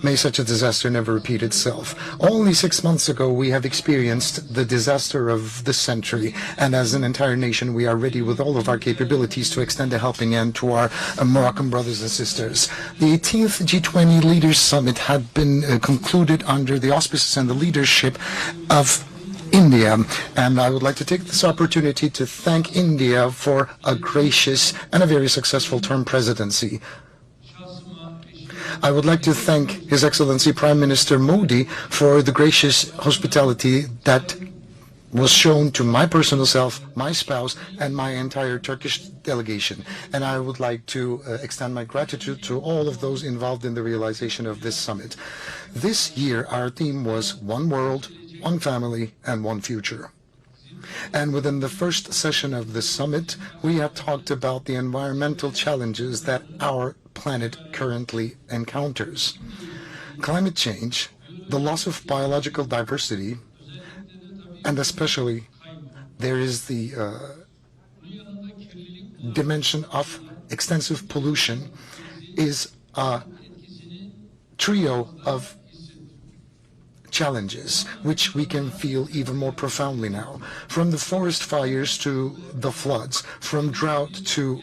May such a disaster never repeat itself. Only 6 months ago, we have experienced the disaster of the century, and as an entire nation, we are ready with all of our capabilities to extend a helping hand to our Moroccan brothers and sisters. The 18th G20 Leaders Summit had been concluded under the auspices and the leadership of India, and I would like to take this opportunity to thank India for a gracious and a very successful term presidency. I would like to thank His Excellency Prime Minister Modi for the gracious hospitality that was shown to my personal self, my spouse, and my entire Turkish delegation. And I would like to extend my gratitude to all of those involved in the realization of this summit. This year, our theme was One World, One Family, and One Future. And within the first session of this summit, we have talked about the environmental challenges that our planet currently encounters. Climate change, the loss of biological diversity, and especially there is the dimension of extensive pollution, is a trio of challenges which we can feel even more profoundly now. From the forest fires to the floods, from drought to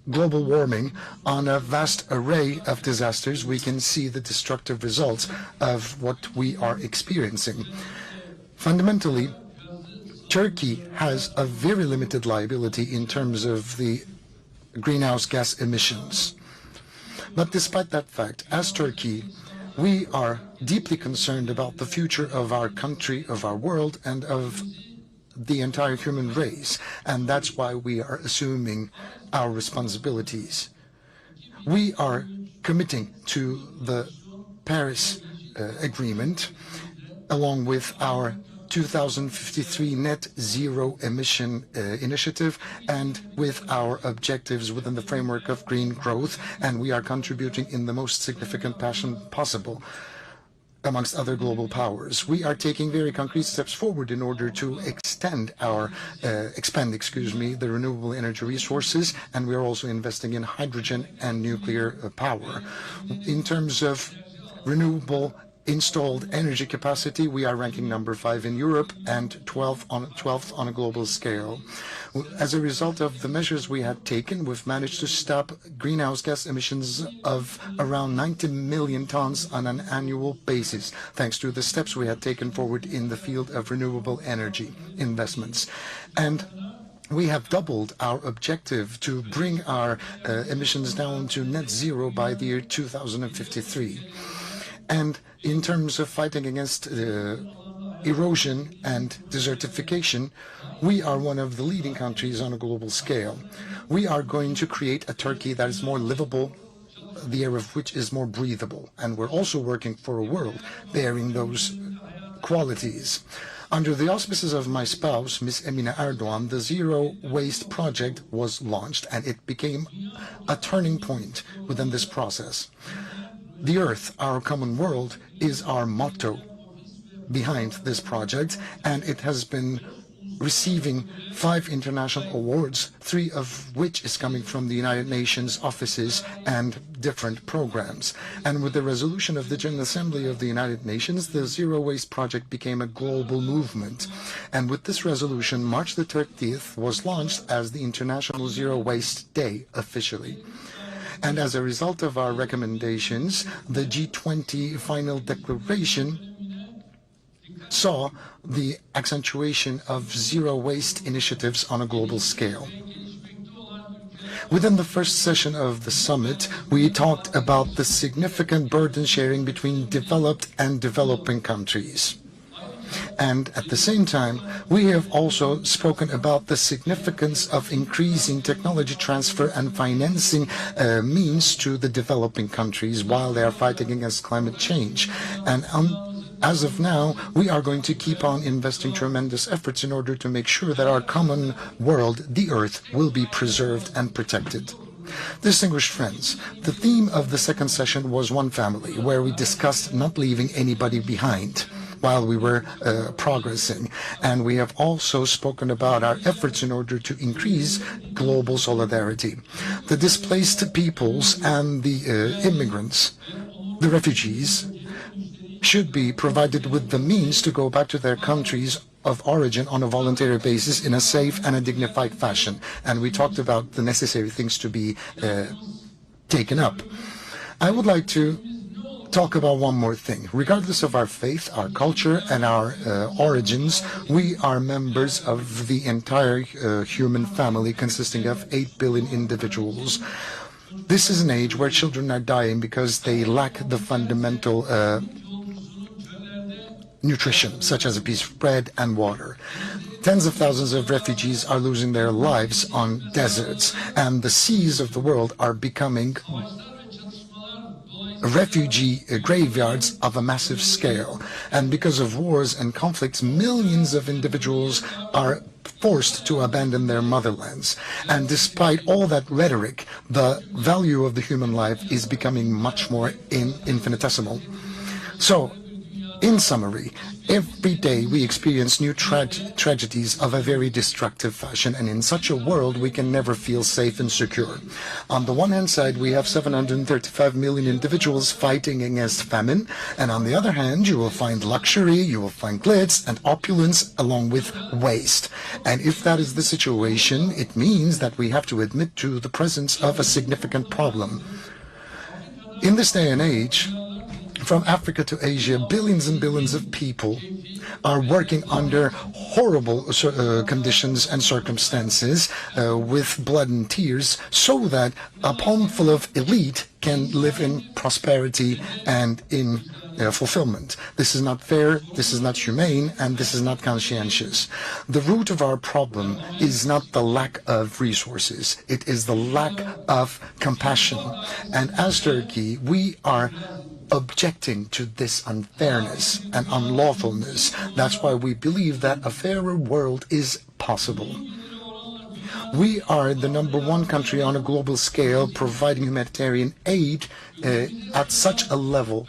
global warming, on a vast array of disasters, we can see the destructive results of what we are experiencing. Fundamentally, Turkey has a very limited liability in terms of the greenhouse gas emissions. But despite that fact, as Turkey, we are deeply concerned about the future of our country, of our world, and of the entire human race, and that's why we are assuming our responsibilities. We are committing to the Paris Agreement, along with our 2053 net zero emission initiative, and with our objectives within the framework of green growth, and we are contributing in the most significant fashion possible amongst other global powers. We are taking very concrete steps forward in order to expand the renewable energy resources, and we are also investing in hydrogen and nuclear power. In terms of renewable installed energy capacity, we are ranking number 5 in Europe and 12th on a global scale. As a result of the measures we had taken, we've managed to stop greenhouse gas emissions of around 90 million tons on an annual basis, thanks to the steps we had taken forward in the field of renewable energy investments. And we have doubled our objective to bring our emissions down to net zero by the year 2053. And in terms of fighting against erosion and desertification, we are one of the leading countries on a global scale. We are going to create a Turkey that is more livable, the air of which is more breathable. And we're also working for a world bearing those qualities. Under the auspices of my spouse, Ms. I.N.D.I.A Erdogan, the Zero Waste Project was launched, and it became a turning point within this process. The Earth, our common world, is our motto behind this project, and it has been receiving 5 international awards, 3 of which is coming from the United Nations offices and different programs. And with the resolution of the General Assembly of the United Nations, the Zero Waste Project became a global movement. And with this resolution, March the 30th was launched as the International Zero Waste Day officially. And as a result of our recommendations, the G20 final declaration saw the accentuation of zero waste initiatives on a global scale. Within the first session of the summit, we talked about the significant burden sharing between developed and developing countries. And at the same time, we have also spoken about the significance of increasing technology transfer and financing means to the developing countries while they are fighting against climate change. And as of now, we are going to keep on investing tremendous efforts in order to make sure that our common world, the Earth, will be preserved and protected. Distinguished friends, the theme of the second session was One Family, where we discussed not leaving anybody behind while we were progressing. And we have also spoken about our efforts in order to increase global solidarity. The displaced peoples and the immigrants the refugees should be provided with the means to go back to their countries of origin on a voluntary basis in a safe and a dignified fashion. And we talked about the necessary things to be taken up. I would like to talk about one more thing. Regardless of our faith, our culture, and our origins, we are members of the entire human family consisting of 8 billion individuals. This is an age where children are dying because they lack the fundamental nutrition, such as a piece of bread and water. Tens of thousands of refugees are losing their lives on deserts, and the seas of the world are becoming refugee graveyards of a massive scale. And because of wars and conflicts, millions of individuals are forced to abandon their motherlands. And despite all that rhetoric, the value of the human life is becoming much more infinitesimal. So, in summary, every day we experience new tragedies of a very destructive fashion, and in such a world we can never feel safe and secure. On the one hand side, we have 735 million individuals fighting against famine, and on the other hand, you will find luxury, you will find glitz and opulence along with waste. And if that is the situation, it means that we have to admit to the presence of a significant problem. In this day and age, from Africa to Asia, billions and billions of people are working under horrible conditions and circumstances with blood and tears so that a palm full of elite can live in prosperity and in fulfillment. This is not fair, this is not humane, and this is not conscientious. The root of our problem is not the lack of resources, it is the lack of compassion. And as Turkey, we are objecting to this unfairness and unlawfulness. That's why we believe that a fairer world is possible. We are the #1 country on a global scale providing humanitarian aid at such a level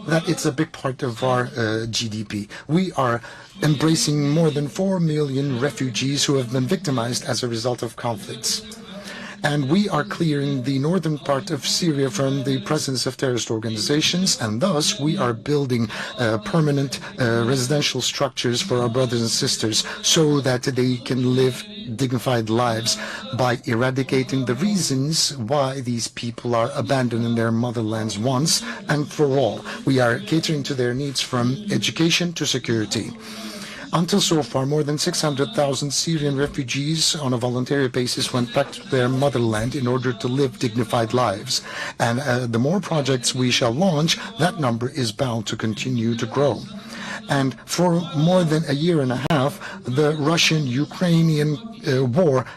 that it's a big part of our GDP. We are embracing more than 4 million refugees who have been victimized as a result of conflicts. And we are clearing the northern part of Syria from the presence of terrorist organizations, and thus we are building permanent residential structures for our brothers and sisters so that they can live dignified lives by eradicating the reasons why these people are abandoning their motherlands once and for all. We are catering to their needs from education to security. Until so far, more than 600,000 Syrian refugees on a voluntary basis went back to their motherland in order to live dignified lives. And the more projects we shall launch, that number is bound to continue to grow. And for more than a year and a half, the Russian-Ukrainian war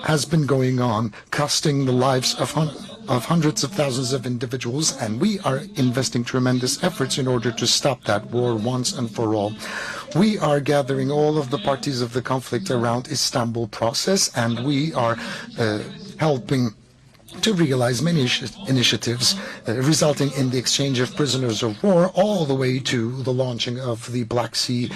has been going on, costing the lives of hundreds of thousands of individuals, and we are investing tremendous efforts in order to stop that war once and for all. We are gathering all of the parties of the conflict around Istanbul process, and we are helping to realize many initiatives resulting in the exchange of prisoners of war all the way to the launching of the Black Sea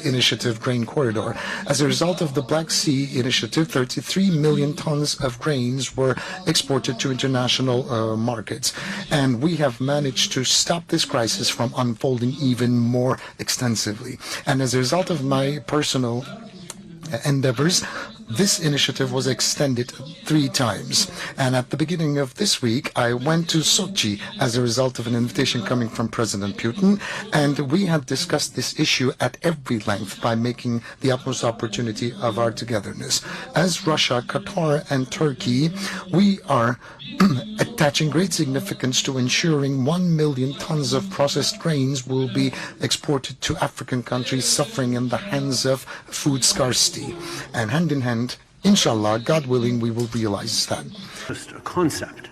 Initiative Grain Corridor. As a result of the Black Sea Initiative, 33 million tons of grains were exported to international markets. And we have managed to stop this crisis from unfolding even more extensively. And as a result of my personal endeavors, this initiative was extended 3 times. And at the beginning of this week, I went to Sochi as a result of an invitation coming from President Putin. And we had discussed this issue at every length by making the utmost opportunity of our togetherness. As Russia, Qatar, and Turkey, we are attaching great significance to ensuring 1 million tons of processed grains will be exported to African countries suffering in the hands of food scarcity. And hand in hand, inshallah, God willing, we will realize that. Just a concept.